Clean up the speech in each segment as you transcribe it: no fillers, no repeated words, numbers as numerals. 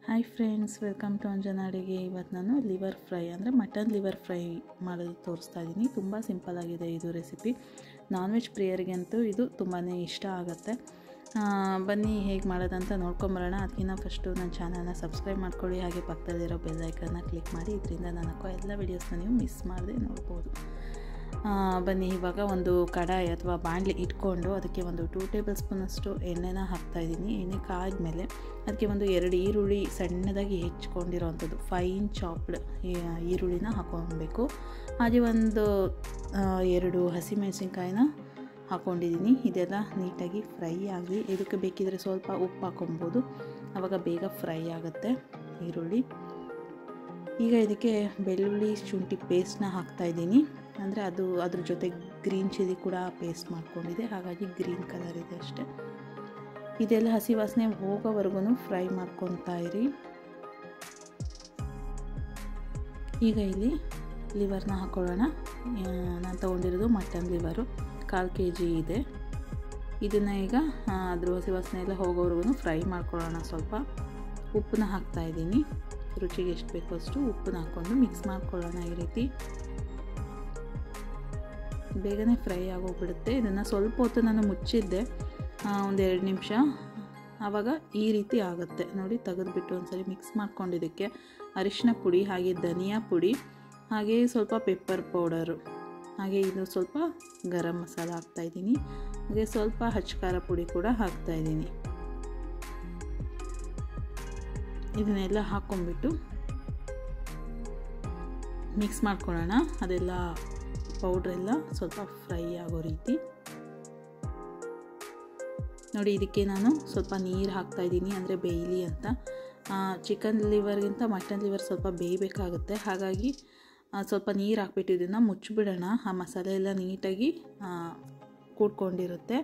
Hi friends, welcome to Anjana ಅಡುಗೆ. ಇವತ್ತು ನಾನು ಲಿವರ್ ಫ್ರೈ ಅಂದರೆ ಮಟನ್ ಲಿವರ್ ಫ್ರೈ ಮಾಡೋದು ತೋರಿಸ್ತಾ ಇದ್ದೀನಿ. ತುಂಬ ಸಿಂಪಲ್ ಆಗಿದೆ ಇದು ರೆಸಿಪಿ. ನಾನ್ ವೆಜ್ ಪ್ರಿಯರಿಗಂತೂ ಇದು ತುಂಬಾ ಇಷ್ಟ ಆಗುತ್ತೆ. ಬನ್ನಿ ಹೇಗೆ ಮಾಡೋದಂತ ನೋಡ್ಕೊಂಬರೋಣ. ಅದಕ್ಕಿಂತ ಫಸ್ಟು ನನ್ನ ಚಾನಲ್ನ ಸಬ್ಸ್ಕ್ರೈಬ್ ಮಾಡ್ಕೊಳ್ಳಿ, ಹಾಗೆ ಪಕ್ಕದಲ್ಲಿರೋ ಬೆಲ್ ಐಕನ್ನ ಕ್ಲಿಕ್ ಮಾಡಿ. ಇದರಿಂದ ನಾನು ಹಾಕೋ ಎಲ್ಲ ವೀಡಿಯೋಸ್ನ ನೀವು ಮಿಸ್ ಮಾಡದೆ ನೋಡ್ಬೋದು. ಬನ್ನಿ, ಇವಾಗ ಒಂದು ಕಡಾಯಿ ಅಥವಾ ಬಾಣಲಿ ಇಟ್ಕೊಂಡು ಅದಕ್ಕೆ ಒಂದು 2 ಟೇಬಲ್ ಸ್ಪೂನಷ್ಟು ಎಣ್ಣೆನ ಹಾಕ್ತಾಯಿದ್ದೀನಿ. ಎಣ್ಣೆ ಕಾದ್ಮೇಲೆ ಅದಕ್ಕೆ ಒಂದು 2 ಈರುಳ್ಳಿ ಸಣ್ಣದಾಗಿ ಹೆಚ್ಚಿಕೊಂಡಿರೋವಂಥದ್ದು ಫೈನ್ ಚಾಪ್ಡ್ ಈರುಳ್ಳಿನ ಹಾಕ್ಕೊಳ್ಬೇಕು. ಹಾಗೆ ಒಂದು 2 ಹಸಿಮೆಣಸಿನ್ಕಾಯಿನ ಹಾಕ್ಕೊಂಡಿದ್ದೀನಿ. ಇದೆಲ್ಲ ನೀಟಾಗಿ ಫ್ರೈ ಆಗಲಿ. ಇದಕ್ಕೆ ಬೇಕಿದ್ರೆ ಸ್ವಲ್ಪ ಉಪ್ಪು ಹಾಕೊಬೋದು, ಆವಾಗ ಬೇಗ ಫ್ರೈ ಆಗುತ್ತೆ ಈರುಳ್ಳಿ. ಈಗ ಇದಕ್ಕೆ ಬೆಳ್ಳುಳ್ಳಿ ಶುಂಠಿ ಪೇಸ್ಟ್ನ ಹಾಕ್ತಾಯಿದ್ದೀನಿ. ಅಂದರೆ ಅದ್ರ ಜೊತೆ ಗ್ರೀನ್ ಚಿಲ್ಲಿ ಕೂಡ ಪೇಸ್ಟ್ ಮಾಡ್ಕೊಂಡಿದೆ, ಹಾಗಾಗಿ ಗ್ರೀನ್ ಕಲರ್ ಇದೆ ಅಷ್ಟೆ. ಇದೆಲ್ಲ ಹಸಿ ವಾಸನೆ ಹೋಗೋವರೆಗೂ ಫ್ರೈ ಮಾಡ್ಕೊತಾ ಇರಿ. ಈಗ ಇಲ್ಲಿ ಲಿವರ್ನ ಹಾಕ್ಕೊಳ್ಳೋಣ. ನಾನು ತೊಗೊಂಡಿರೋದು ಮಟನ್ ಲಿವರು 1/4 kg ಇದೆ. ಇದನ್ನು ಈಗ ಅದ್ರ ಹಸಿ ವಾಸನೆ ಎಲ್ಲ ಹೋಗೋವರೆಗೂ ಫ್ರೈ ಮಾಡ್ಕೊಳ್ಳೋಣ. ಸ್ವಲ್ಪ ಉಪ್ಪನ್ನ ಹಾಕ್ತಾಯಿದ್ದೀನಿ. ರುಚಿಗೆ ಎಷ್ಟು ಬೇಕೋ ಅಷ್ಟು ಉಪ್ಪನ್ನ ಹಾಕ್ಕೊಂಡು ಮಿಕ್ಸ್ ಮಾಡ್ಕೊಳ್ಳೋಣ. ಈ ರೀತಿ ಬೇಗನೆ ಫ್ರೈ ಆಗೋಗ್ಬಿಡುತ್ತೆ. ಇದನ್ನು ಸ್ವಲ್ಪ ಹೊತ್ತು ನಾನು ಮುಚ್ಚಿದ್ದೆ, ಒಂದು 2 ನಿಮಿಷ. ಆವಾಗ ಈ ರೀತಿ ಆಗುತ್ತೆ ನೋಡಿ. ತೆಗೆದುಬಿಟ್ಟು ಒಂದ್ಸರಿ ಮಿಕ್ಸ್ ಮಾಡ್ಕೊಂಡಿದ್ದಕ್ಕೆ ಅರಿಶಿನ ಪುಡಿ, ಹಾಗೆ ಧನಿಯಾ ಪುಡಿ, ಹಾಗೆ ಸ್ವಲ್ಪ ಪೆಪ್ಪರ್ ಪೌಡರು, ಹಾಗೆ ಇದು ಸ್ವಲ್ಪ ಗರಂ ಮಸಾಲ ಹಾಕ್ತಾಯಿದ್ದೀನಿ. ಹಾಗೆ ಸ್ವಲ್ಪ ಹಚ್ಕಾರ ಪುಡಿ ಕೂಡ ಹಾಕ್ತಾಯಿದ್ದೀನಿ. ಇದನ್ನೆಲ್ಲ ಹಾಕ್ಕೊಂಡ್ಬಿಟ್ಟು ಮಿಕ್ಸ್ ಮಾಡ್ಕೊಳ್ಳೋಣ. ಅದೆಲ್ಲ ಪೌಡ್ರೆಲ್ಲ ಸ್ವಲ್ಪ ಫ್ರೈ ಆಗೋ ರೀತಿ ನೋಡಿ. ಇದಕ್ಕೆ ನಾನು ಸ್ವಲ್ಪ ನೀರು ಹಾಕ್ತಾಯಿದ್ದೀನಿ, ಅಂದರೆ ಬೇಯಲಿ ಅಂತ. ಚಿಕನ್ ಲಿವರ್ಗಿಂತ ಮಟನ್ ಲಿವರ್ ಸ್ವಲ್ಪ ಬೇಯಬೇಕಾಗುತ್ತೆ, ಹಾಗಾಗಿ ಸ್ವಲ್ಪ ನೀರು ಹಾಕ್ಬಿಟ್ಟು ಇದನ್ನು ಮುಚ್ಚಿಬಿಡೋಣ. ಆ ಮಸಾಲೆ ಎಲ್ಲ ನೀಟಾಗಿ ಕೂಡ್ಕೊಂಡಿರುತ್ತೆ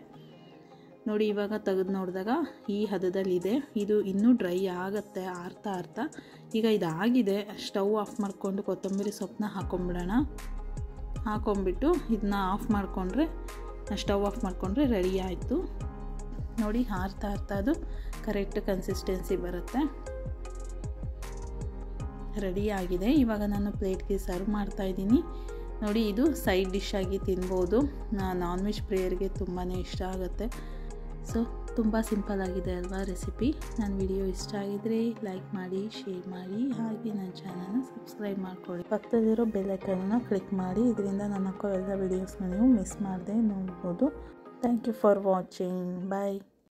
ನೋಡಿ. ಇವಾಗ ತೆಗೆದು ನೋಡಿದಾಗ ಈ ಹದದಲ್ಲಿದೆ. ಇದು ಇನ್ನೂ ಡ್ರೈ ಆಗುತ್ತೆ ಆರ್ತಾ. ಈಗ ಇದಾಗಿದೆ. ಸ್ಟವ್ ಆಫ್ ಮಾಡಿಕೊಂಡು ಕೊತ್ತಂಬರಿ ಸೊಪ್ಪನ್ನ ಹಾಕ್ಕೊಂಬಿಡೋಣ. ಹಾಕ್ಕೊಂಬಿಟ್ಟು ಇದನ್ನ ಸ್ಟವ್ ಆಫ್ ಮಾಡಿಕೊಂಡ್ರೆ ರೆಡಿ ಆಯಿತು ನೋಡಿ. ಆರ್ತಾ ಅದು ಕರೆಕ್ಟ್ ಕನ್ಸಿಸ್ಟೆನ್ಸಿ ಬರುತ್ತೆ. ರೆಡಿ ಆಗಿದೆ. ಇವಾಗ ನಾನು ಪ್ಲೇಟ್ಗೆ ಸರ್ವ್ ಮಾಡ್ತಾಯಿದ್ದೀನಿ ನೋಡಿ. ಇದು ಸೈಡ್ ಡಿಶ್ ಆಗಿ ತಿನ್ಬೋದು. ನಾನ್ ವೆಜ್ ಪ್ರಿಯರಿಗೆ ತುಂಬಾ ಇಷ್ಟ ಆಗುತ್ತೆ. ಸೊ ತುಂಬ ಸಿಂಪಲ್ ಆಗಿದೆ ಅಲ್ವಾ ರೆಸಿಪಿ. ನನ್ನ ವಿಡಿಯೋ ಇಷ್ಟ ಆಗಿದರೆ ಲೈಕ್ ಮಾಡಿ, ಶೇರ್ ಮಾಡಿ, ಹಾಗೆ ನನ್ನ ಚಾನಲ್ನ ಸಬ್ಸ್ಕ್ರೈಬ್ ಮಾಡ್ಕೊಳ್ಳಿ. ಪಕ್ಕದಲ್ಲಿರೋ ಬೆಲ್ ಐಕನ್ನ ಕ್ಲಿಕ್ ಮಾಡಿ. ಇದರಿಂದ ನಾನು ಹಾಕೋ ಎಲ್ಲ ವೀಡಿಯೋಸ್ನ ನೀವು ಮಿಸ್ ಮಾಡದೆ ನೋಡ್ಬೋದು. Thank you for watching. Bye.